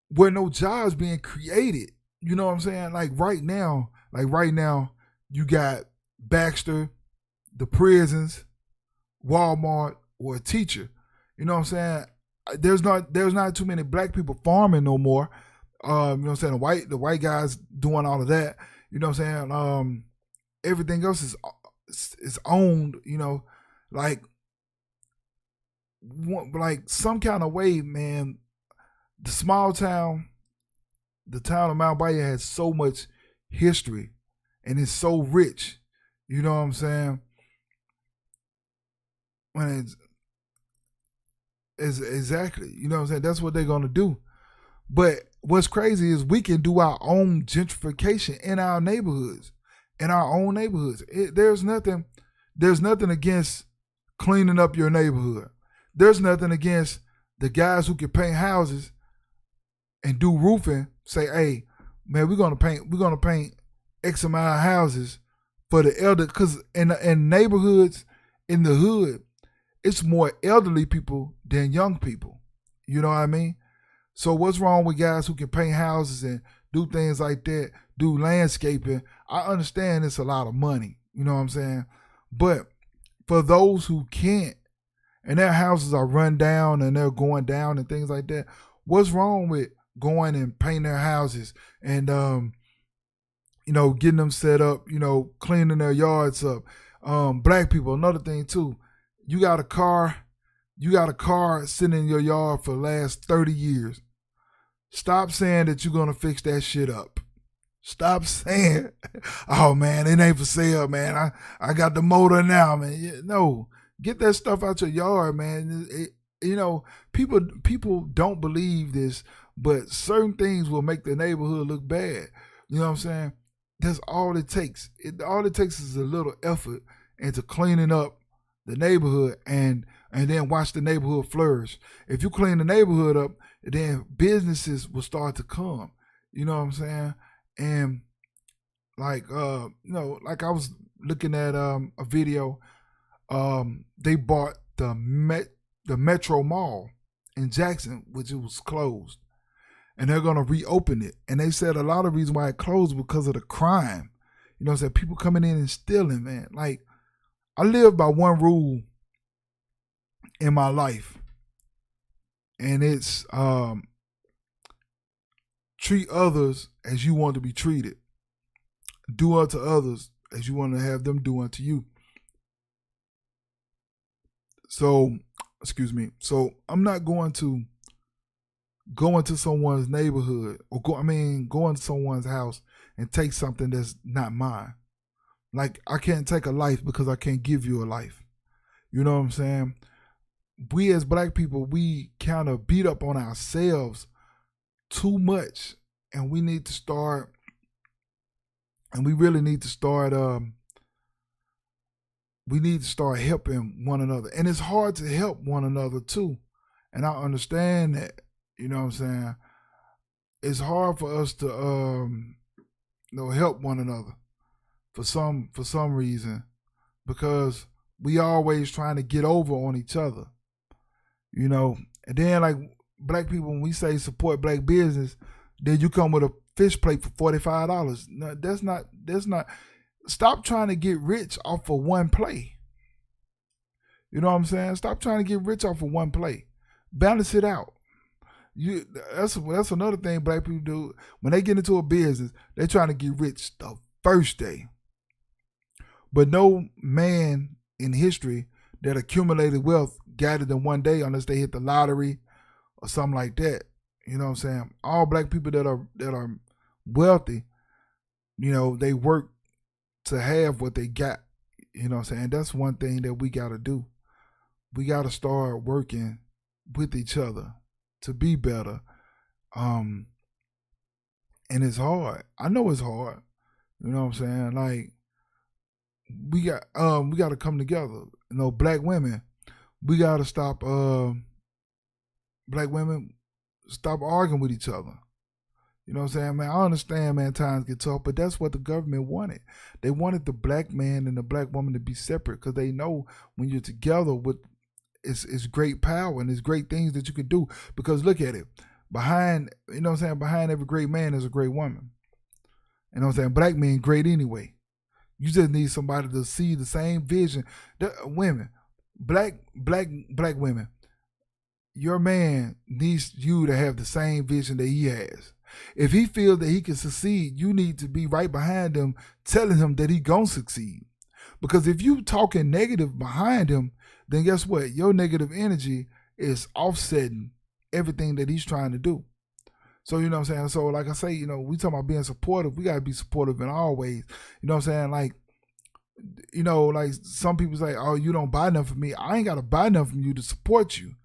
where no jobs being created. You know what I'm saying? Like right now, you got Baxter, the prisons, Walmart, or a teacher. You know what I'm saying? There's not too many black people farming no more. You know what I'm saying? The white guys doing all of that. You know what I'm saying? Everything else is owned. You know, like some kind of way, man. The small town, the town of Mount Bayou has so much history, and it's so rich. You know what I'm saying? When it's exactly, you know what I'm saying? That's what they're gonna do. But what's crazy is we can do our own gentrification in our neighborhoods, There's nothing against cleaning up your neighborhood. There's nothing against the guys who can paint houses and do roofing. Say, hey, man, we're gonna paint X amount of houses for the elder, because in neighborhoods in the hood, it's more elderly people than young people. You know what I mean? So what's wrong with guys who can paint houses and do things like that, do landscaping? I understand it's a lot of money, you know what I'm saying? But for those who can't, and their houses are run down and they're going down and things like that, what's wrong with going and painting their houses and you know, getting them set up, you know, cleaning their yards up? Black people, another thing too, you got a car sitting in your yard for the last 30 years. Stop saying that you're going to fix that shit up. Stop saying, oh man, it ain't for sale, man. I got the motor now, man. No, get that stuff out your yard, man. You know, people don't believe this, but certain things will make the neighborhood look bad. You know what I'm saying? That's all it takes. All it takes is a little effort into cleaning up the neighborhood and then watch the neighborhood flourish. If you clean the neighborhood up, then businesses will start to come. You know what I'm saying? And like you know, like I was looking at a video. They bought the Metro Mall in Jackson, which it was closed, and they're gonna reopen it. And they said a lot of reason why it closed because of the crime. You know what I'm saying? People coming in and stealing, man. Like, I live by one rule in my life, and it's treat others as you want to be treated. Do unto others as you want to have them do unto you. So, excuse me. So I'm not going to go into someone's neighborhood or go into someone's house and take something that's not mine. Like, I can't take a life because I can't give you a life. You know what I'm saying? We as black people, we kind of beat up on ourselves too much, and we need to start, and we really need to start helping one another. And it's hard to help one another too. And I understand that, you know what I'm saying? It's hard for us to you know, help one another for some reason, because we always trying to get over on each other. You know, and then like black people, when we say support black business, then you come with a fish plate for $45. No, that's not. Stop trying to get rich off of one play. You know what I'm saying? Stop trying to get rich off of one play. Balance it out. That's another thing black people do. When they get into a business, they're trying to get rich the first day. But no man in history that accumulated wealth got it in one day unless they hit the lottery or something like that. You know what I'm saying? All black people that are wealthy, you know, they work to have what they got. You know what I'm saying? That's one thing that we got to do. We got to start working with each other to be better. And it's hard. I know it's hard. You know what I'm saying? Like we got to come together. You know, black women, we got to stop black women stop arguing with each other. You know what I'm saying, man? I understand, man, times get tough, but that's what the government wanted. They wanted the black man and the black woman to be separate because they know when you're together with it's great power and it's great things that you can do. Because look at it. Behind, you know what I'm saying, behind every great man is a great woman. You know what I'm saying? Black men great anyway. You just need somebody to see the same vision. Women, black women, your man needs you to have the same vision that he has. If he feels that he can succeed, you need to be right behind him, telling him that he gonna succeed. Because if you talking negative behind him, then guess what? Your negative energy is offsetting everything that he's trying to do. So, you know what I'm saying? So, like I say, you know, we talking about being supportive. We got to be supportive in all ways. You know what I'm saying? Like, you know, like some people say, oh, you don't buy nothing from me. I ain't got to buy nothing from you to support you.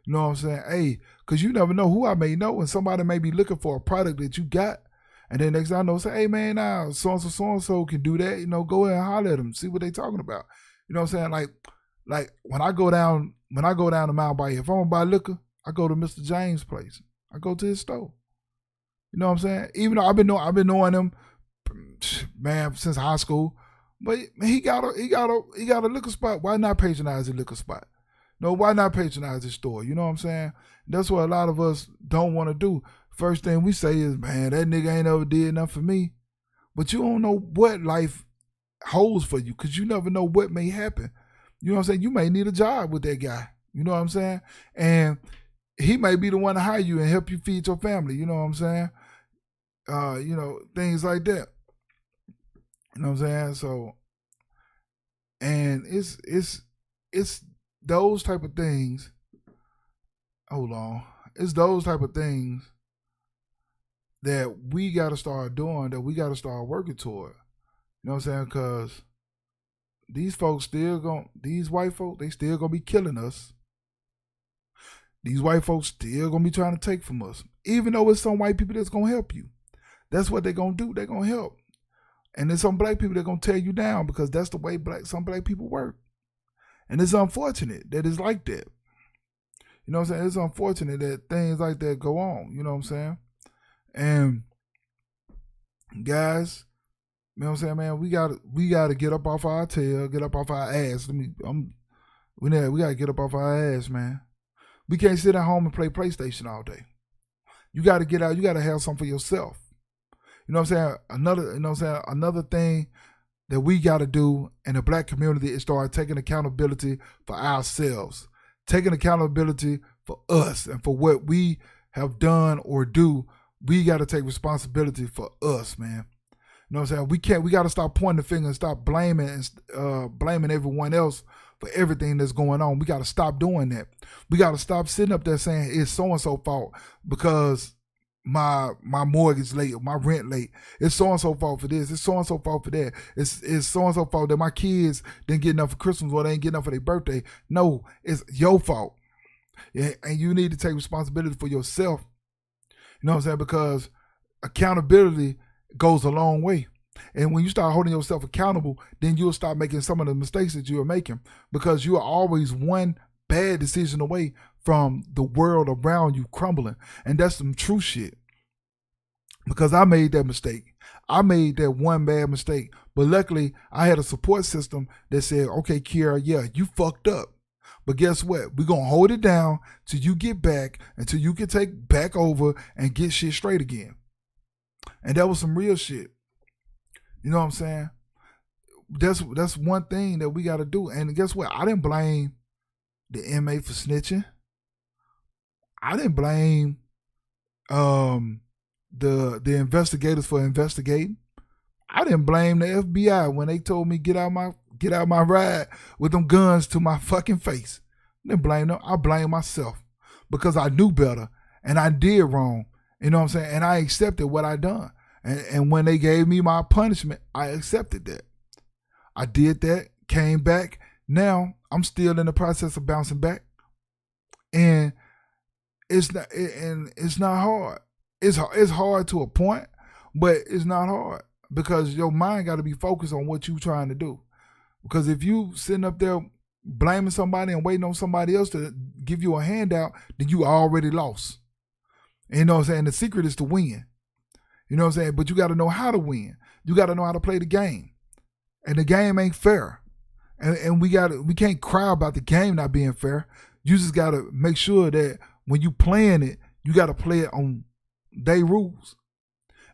You know what I'm saying? Hey, because you never know who I may know, and somebody may be looking for a product that you got. And then next thing I know, say, hey, man, now so-and-so can do that. You know, go ahead and holler at them, see what they talking about. You know what I'm saying? Like when I go down to Mount Bayou, if I'm going to buy liquor, I go to Mr. James' place. I go to his store. You know what I'm saying? Even though I've been knowing him, man, since high school. But he got a liquor spot. Why not patronize the liquor spot? No, why not patronize the store? You know what I'm saying? That's what a lot of us don't want to do. First thing we say is, man, that nigga ain't ever did nothing for me. But you don't know what life holds for you because you never know what may happen. You know what I'm saying? You may need a job with that guy. You know what I'm saying? And he may be the one to hire you and help you feed your family. You know what I'm saying? You know, things like that. You know what I'm saying? So, and it's those type of things. Hold on. It's those type of things that we got to start doing, that we got to start working toward. You know what I'm saying? Because these white folks, they still gonna be killing us. These white folks still gonna be trying to take from us. Even though it's some white people that's gonna help you. That's what they're gonna do. They're gonna help. And there's some black people that gonna tear you down because that's the way some black people work. And it's unfortunate that it's like that. You know what I'm saying? It's unfortunate that things like that go on. You know what I'm saying? And guys, you know what I'm saying, man? We gotta get up off our tail, get up off our ass. We gotta get up off our ass, man. We can't sit at home and play PlayStation all day. You gotta get out. You gotta have something for yourself. You know what I'm saying? Another thing that we gotta do in the black community is start taking accountability for ourselves, taking accountability for us and for what we have done or do. We gotta take responsibility for us, man. You know what I'm saying? We got to stop pointing the finger and stop blaming everyone else for everything that's going on. We got to stop doing that. We got to stop sitting up there saying it's so-and-so fault because my mortgage late or my rent late. It's so-and-so fault for this. It's so-and-so fault for that. It's so-and-so fault that my kids didn't get enough for Christmas or they didn't get enough for their birthday. No, it's your fault. Yeah, and you need to take responsibility for yourself. You know what I'm saying? Because accountability goes a long way. And when you start holding yourself accountable, then you'll stop making some of the mistakes that you are making because you are always one bad decision away from the world around you crumbling. And that's some true shit. Because I made that mistake. I made that one bad mistake. But luckily, I had a support system that said, okay, Kiara, yeah, you fucked up. But guess what? We're going to hold it down till you get back, until you can take back over and get shit straight again. And that was some real shit. You know what I'm saying? That's one thing that we got to do. And guess what? I didn't blame the inmate for snitching. I didn't blame the investigators for investigating. I didn't blame the FBI when they told me get out my ride with them guns to my fucking face. I didn't blame them. I blame myself because I knew better and I did wrong. You know what I'm saying? And I accepted what I done. And when they gave me my punishment, I accepted that. I did that, came back. Now I'm still in the process of bouncing back, and it's not hard. It's hard to a point, but it's not hard because your mind got to be focused on what you're trying to do. Because if you sitting up there blaming somebody and waiting on somebody else to give you a handout, then you already lost. And you know what I'm saying? The secret is to win. You know what I'm saying? But you got to know how to win. You got to know how to play the game. And the game ain't fair. And we can't cry about the game not being fair. You just got to make sure that when you playing it, you got to play it on their rules.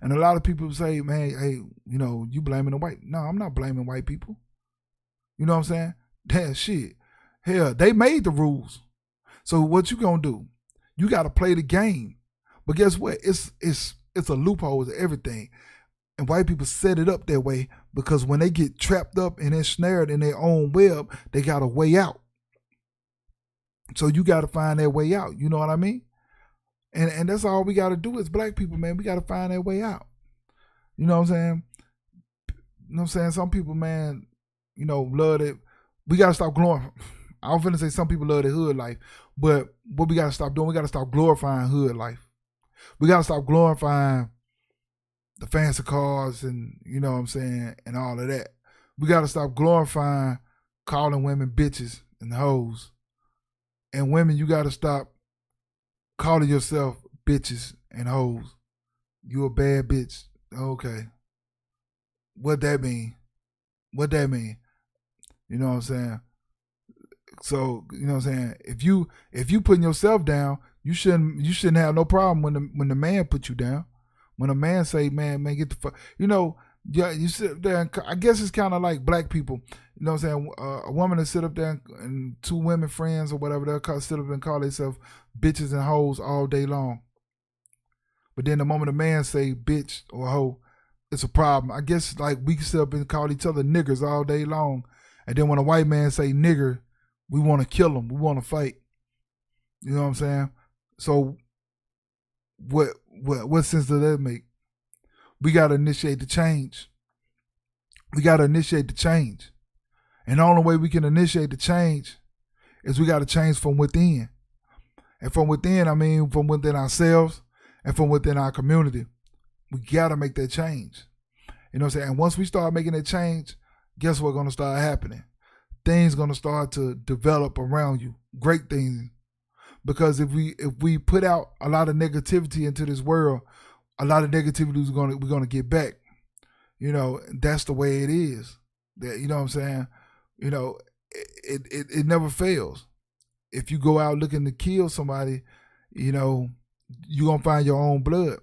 And a lot of people say, man, hey, you know, you blaming the white. No, I'm not blaming white people. You know what I'm saying? Damn shit. Hell, they made the rules. So what you gonna do? You got to play the game. But guess what? It's a loophole to everything. And white people set it up that way because when they get trapped up and ensnared in their own web, they got a way out. So you got to find that way out. You know what I mean? And that's all we got to do as black people, man. We got to find that way out. You know what I'm saying? You know what I'm saying? Some people, man, you know, love it. We got to stop glorifying. I was finna say some people love the hood life, but what we got to stop doing, we got to stop glorifying hood life. We got to stop glorifying the fancy cars and, you know what I'm saying, and all of that. We got to stop glorifying calling women bitches and hoes. And women, you got to stop calling yourself bitches and hoes. You a bad bitch. Okay. What that mean? What that mean? You know what I'm saying? So, you know what I'm saying? If you putting yourself down, you shouldn't have no problem when the man put you down. When a man say, man, get the fuck, you know, yeah, you sit there and I guess it's kind of like black people. You know what I'm saying? A woman that sit up there and two women friends or whatever, they'll sit up and call themselves bitches and hoes all day long. But then the moment a man say bitch or hoe, it's a problem. I guess like we sit up and call each other niggers all day long. And then when a white man say nigger, we want to kill him. We want to fight. You know what I'm saying? So what sense does that make? We got to initiate the change. We got to initiate the change. And the only way we can initiate the change is we got to change from within. And from within, I mean from within ourselves and from within our community. We got to make that change. You know what I'm saying? And once we start making that change, guess what's going to start happening? Things going to start to develop around you. Great things. Because if we put out a lot of negativity into this world, a lot of negativity we're gonna get back. You know, that's the way it is. That, you know what I'm saying? You know, it never fails. If you go out looking to kill somebody, you know, you're gonna find your own blood.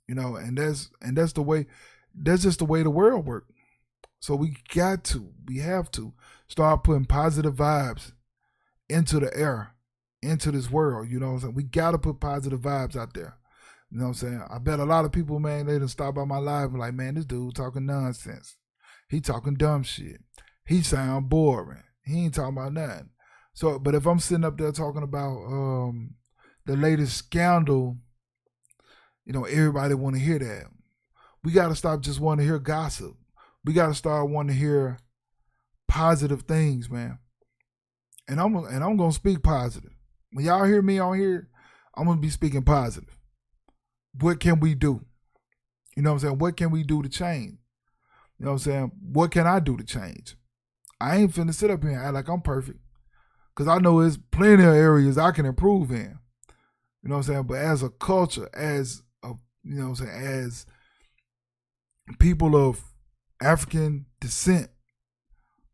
You know, and that's the way. That's just the way the world works. So we have to start putting positive vibes into the air, into this world. You know what I'm saying? We gotta put positive vibes out there. You know what I'm saying? I bet a lot of people, man, they done stop by my live and like, man, this dude talking nonsense. He talking dumb shit. He sound boring. He ain't talking about nothing. So, but if I'm sitting up there talking about the latest scandal, you know, everybody want to hear that. We got to stop just wanting to hear gossip. We got to start wanting to hear positive things, man. And I'm gonna speak positive. When y'all hear me on here, I'm gonna be speaking positive. What can we do? You know what I'm saying? What can we do to change? You know what I'm saying? What can I do to change? I ain't finna sit up here and act like I'm perfect. Because I know there's plenty of areas I can improve in. You know what I'm saying? But as a culture, as a, you know what I'm saying, as people of African descent,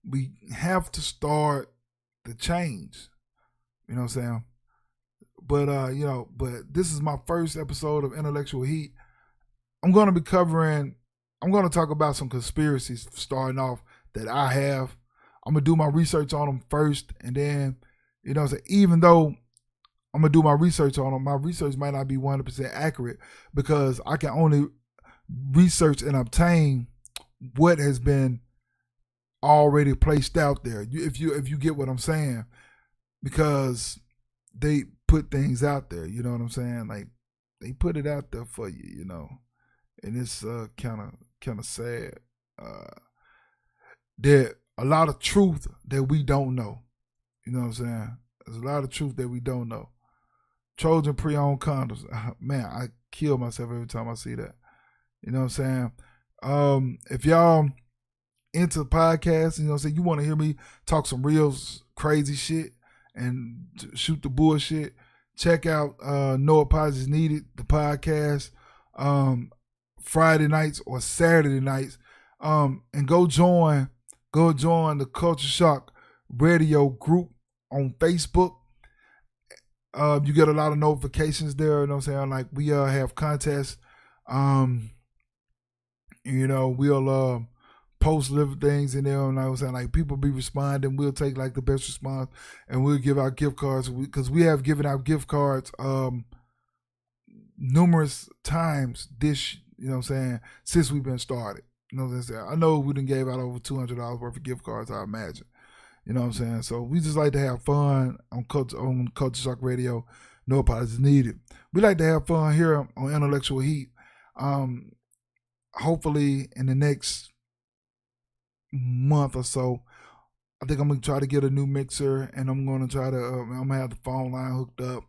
we have to start the change. You know what I'm saying? But you know, but this is my first episode of Intellectual Heat. I'm gonna talk about some conspiracies starting off that I have. I'm gonna do my research on them first, and then, you know what I'm saying, even though I'm gonna do my research on them, my research might not be 100% accurate because I can only research and obtain what has been already placed out there. If you get what I'm saying, because they put things out there, you know what I'm saying? Like, they put it out there for you, you know, and it's kind of sad. There's a lot of truth that we don't know. You know what I'm saying? There's a lot of truth that we don't know. Trojan pre-owned condoms. Man, I kill myself every time I see that. You know what I'm saying? If y'all into podcasts, you know what I'm saying, you want to hear me talk some real crazy shit and shoot the bullshit, check out No Apologies Needed, the podcast, Friday nights or Saturday nights, and go join the Culture Shock Radio group on Facebook. You get a lot of notifications there, you know what I'm saying? Like, we have contests. We'll post little things in there, and I was saying, like, people be responding. We'll take like the best response, and we'll give out gift cards because we have given out gift cards numerous times this, you know what I'm saying, since we've been started. You know what I'm saying? I know we done gave out over $200 worth of gift cards, I imagine. You know what I'm saying? So we just like to have fun on Culture Shock Radio. No apologies needed. We like to have fun here on Intellectual Heat. Hopefully in the next month or so, I think I'm going to try to get a new mixer, and I'm going to try to, I'm going to have the phone line hooked up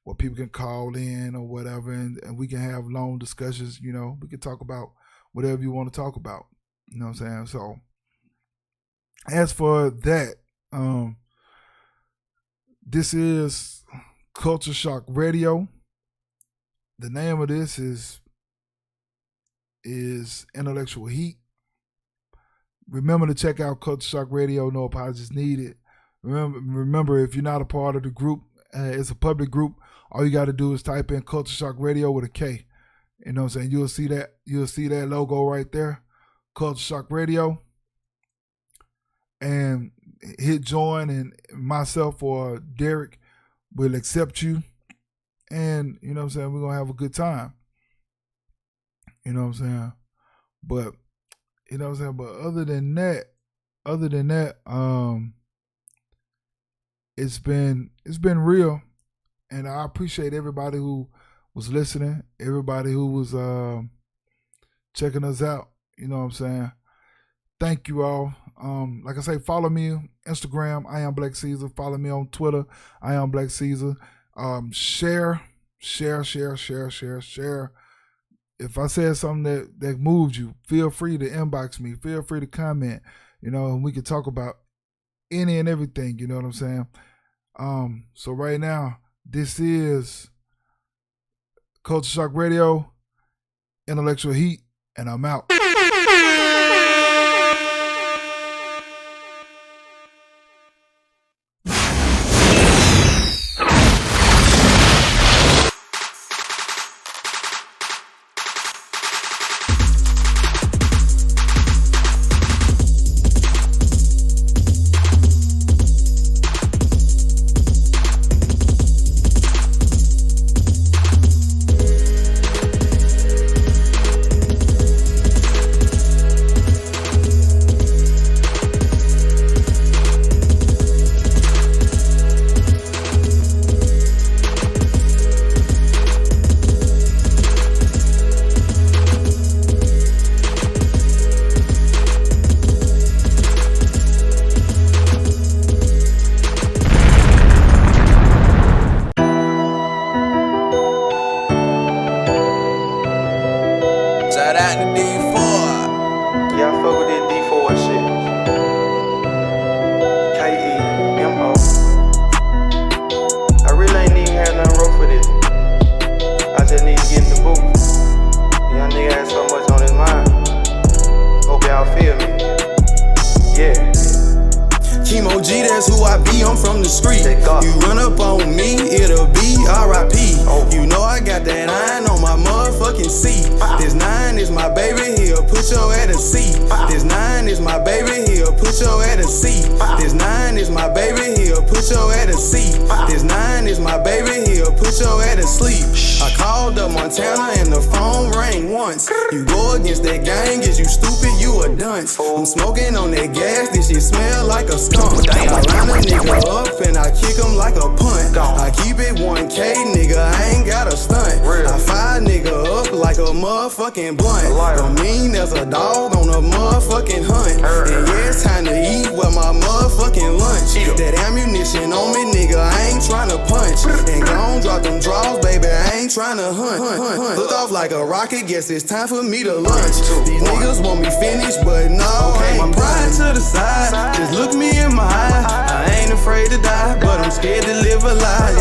where people can call in or whatever, and we can have long discussions. You know, we can talk about whatever you want to talk about. You know what I'm saying? So as for that, this is Culture Shock Radio. The name of this is Intellectual Heat. Remember to check out Culture Shock Radio. No apologies needed. Remember, if you're not a part of the group, it's a public group. All you got to do is type in Culture Shock Radio with a K. You know what I'm saying? You'll see that logo right there, Culture Shock Radio, and hit join, and myself or Derek will accept you, and you know what I'm saying, we're gonna have a good time. You know what I'm saying? But you know what I'm saying? But other than that, it's been real, and I appreciate everybody who was listening, everybody who was checking us out. You know what I'm saying? Thank you all. Like I say, follow me on Instagram, I am Black Caesar. Follow me on Twitter, I am Black Caesar. Share. If I said something that moved you, feel free to inbox me. Feel free to comment, you know, and we can talk about any and everything, you know what I'm saying? So right now, this is Culture Shock Radio, Intellectual Heat, and I'm out. Montana and the phone rang once. once. You go against that gang, is you stupid, you a dunce. I'm smoking on that gas, this shit smell like a skunk. I line a nigga up and I kick him like a punt. I keep it 1K, nigga, I ain't got a stunt. I fire nigga up like a motherfucking blunt. I'm mean as a dog on a motherfucking hunt. And yeah, it's time to eat with my motherfucking lunch. That ammunition on me, nigga, I ain't tryna punch. And gon' drop them draws, baby, I ain't tryna hunt. Look off like a rocket, guess it's time for me to lunch. These niggas want me finished, but no, I ain't pride to the side. Just look me in my eye. I ain't afraid to die, but I'm scared to live a lie.